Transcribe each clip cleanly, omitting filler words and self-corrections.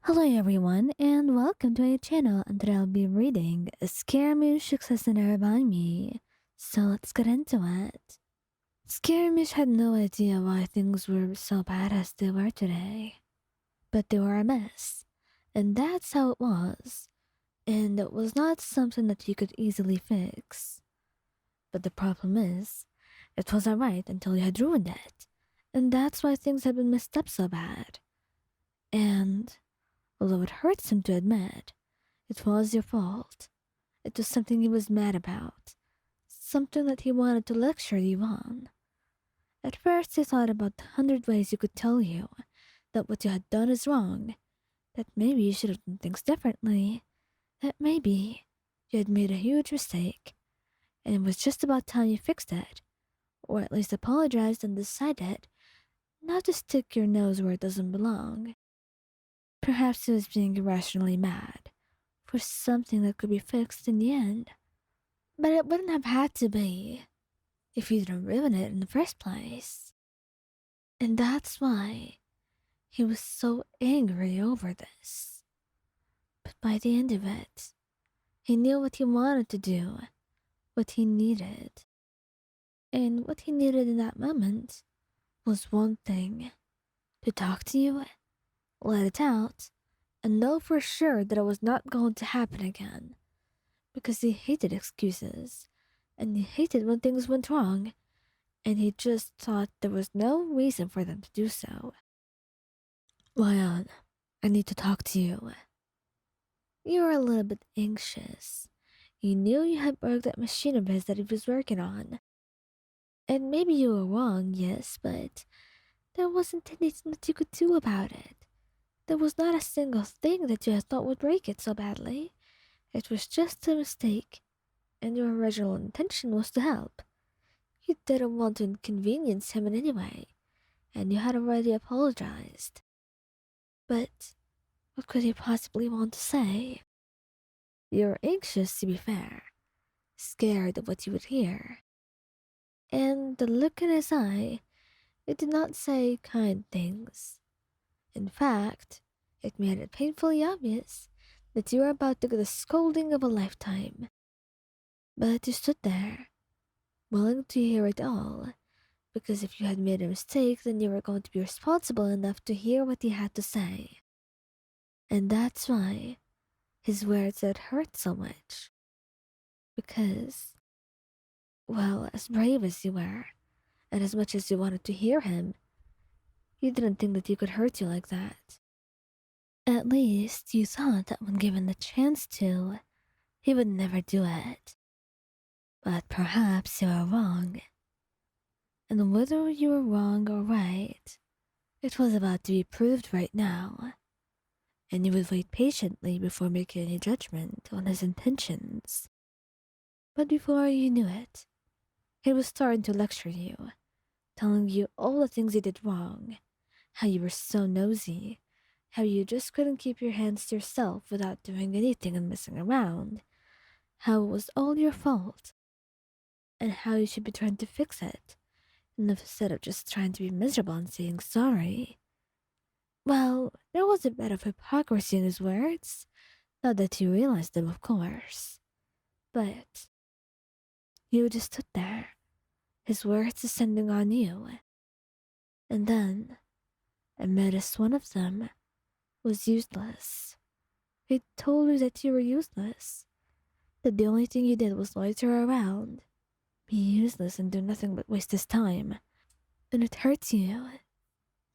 Hello everyone and welcome to my channel and today I'll be reading Scaramouche Success in By Me. So let's get into it. Scaramouche had no idea why things were so bad as they were today. But they were a mess. And that's how it was. And it was not something that you could easily fix. But the problem is, it was alright until you had ruined it. And that's why things had been messed up so bad. And although it hurts him to admit, it was your fault. It was something he was mad about. Something that he wanted to lecture you on. At first, he thought about 100 ways he could tell you that what you had done is wrong, that maybe you should have done things differently, that maybe you had made a huge mistake, and it was just about time you fixed it, or at least apologized and decided not to stick your nose where it doesn't belong. Perhaps he was being irrationally mad for something that could be fixed in the end. But it wouldn't have had to be if you didn't ruin it in the first place. And that's why he was so angry over this. But by the end of it, he knew what he wanted to do, what he needed. And what he needed in that moment was one thing: to talk to you, let it out, and know for sure that it was not going to happen again. Because he hated excuses, and he hated when things went wrong, and he just thought there was no reason for them to do so. Ryan, I need to talk to you. You were a little bit anxious. You knew you had broke that machine of his that he was working on. And maybe you were wrong, yes, but there wasn't anything that you could do about it. There was not a single thing that you had thought would break it so badly. It was just a mistake, and your original intention was to help. You didn't want to inconvenience him in any way, and you had already apologized. But what could he possibly want to say? You were anxious, to be fair, scared of what you would hear. And the look in his eye, it did not say kind things. In fact, it made it painfully obvious that you were about to get the scolding of a lifetime. But you stood there, willing to hear it all, because if you had made a mistake, then you were going to be responsible enough to hear what he had to say. And that's why his words had hurt so much. Because, well, as brave as you were, and as much as you wanted to hear him, you didn't think that he could hurt you like that. At least you thought that when given the chance to, he would never do it. But perhaps you were wrong. And whether you were wrong or right, it was about to be proved right now. And you would wait patiently before making any judgment on his intentions. But before you knew it, he was starting to lecture you, telling you all the things you did wrong, how you were so nosy, how you just couldn't keep your hands to yourself without doing anything and messing around, how it was all your fault, and how you should be trying to fix it, instead of just trying to be miserable and saying sorry. Well, there was a bit of hypocrisy in his words, not that you realized them, of course. But you just stood there, his words descending on you. And then, amidst one of them, was useless. He told you that you were useless, that the only thing you did was loiter around, be useless and do nothing but waste his time. And it hurts you,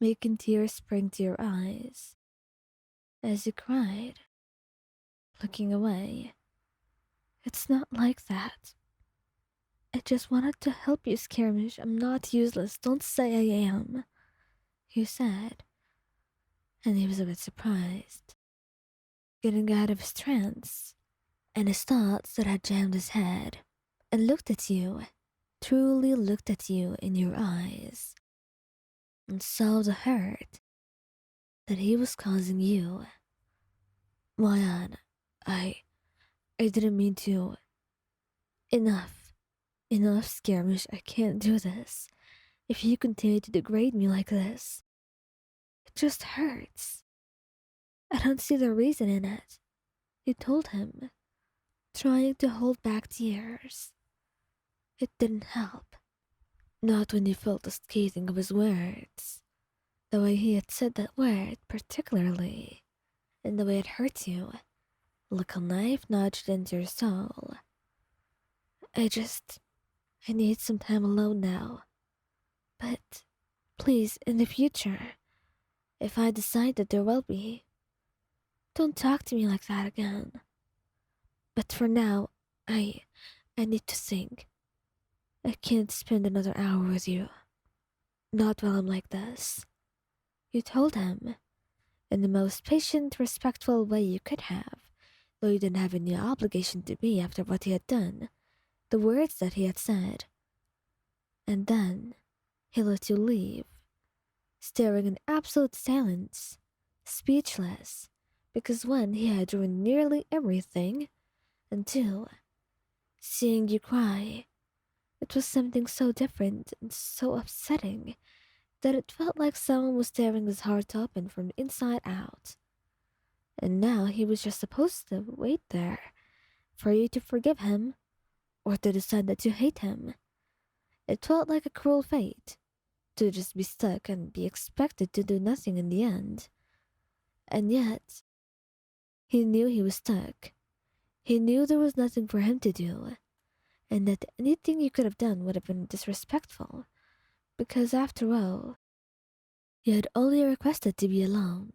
making tears spring to your eyes, as you cried, looking away. It's not like that. I just wanted to help you, Scaramouche. I'm not useless. Don't say I am, you said. And he was a bit surprised, getting out of his trance and his thoughts that had jammed his head, and looked at you, truly looked at you in your eyes, and saw the hurt that he was causing you. Mayan, I didn't mean to. Enough. Enough, Scaramouche. I can't do this. If you continue to degrade me like this, it just hurts. I don't see the reason in it, you told him, trying to hold back tears. It didn't help. Not when you felt the scathing of his words. The way he had said that word, particularly, and the way it hurt you, like a knife nudged into your soul. I just. I need some time alone now. But, please, in the future, if I decide that there will be, don't talk to me like that again. But for now, I. I need to think. I can't spend another hour with you. Not while I'm like this. You told him, in the most patient, respectful way you could have, though you didn't have any obligation to be after what he had done, the words that he had said. And then, he let you leave, staring in absolute silence, speechless, because one, he had ruined nearly everything, and two, seeing you cry, it was something so different and so upsetting that it felt like someone was tearing his heart open from the inside out. And now he was just supposed to wait there for you to forgive him or to decide that you hate him. It felt like a cruel fate to just be stuck and be expected to do nothing in the end. And yet, he knew he was stuck. He knew there was nothing for him to do, and that anything you could have done would have been disrespectful, because after all, you had only requested to be alone,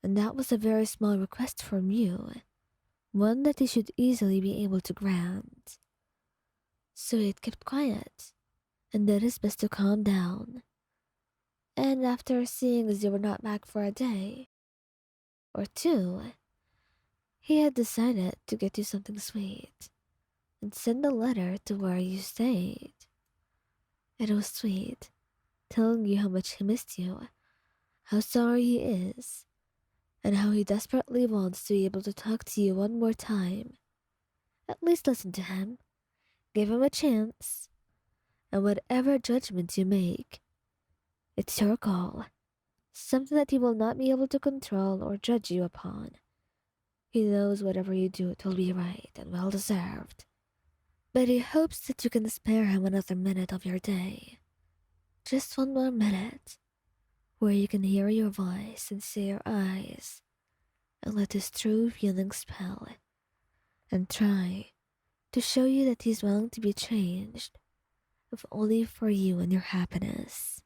and that was a very small request from you, one that he should easily be able to grant. So he had kept quiet, and did his best to calm down. And after seeing as you were not back for a day or two, he had decided to get you something sweet and send a letter to where you stayed. It was sweet, telling you how much he missed you, how sorry he is, and how he desperately wants to be able to talk to you one more time. At least listen to him, give him a chance, and whatever judgments you make, it's your call, something that he will not be able to control or judge you upon. He knows whatever you do, it will be right and well deserved. But he hopes that you can spare him another minute of your day. Just one more minute, where you can hear your voice and see your eyes, and let his true feelings spell, and try to show you that he's willing to be changed, if only for you and your happiness.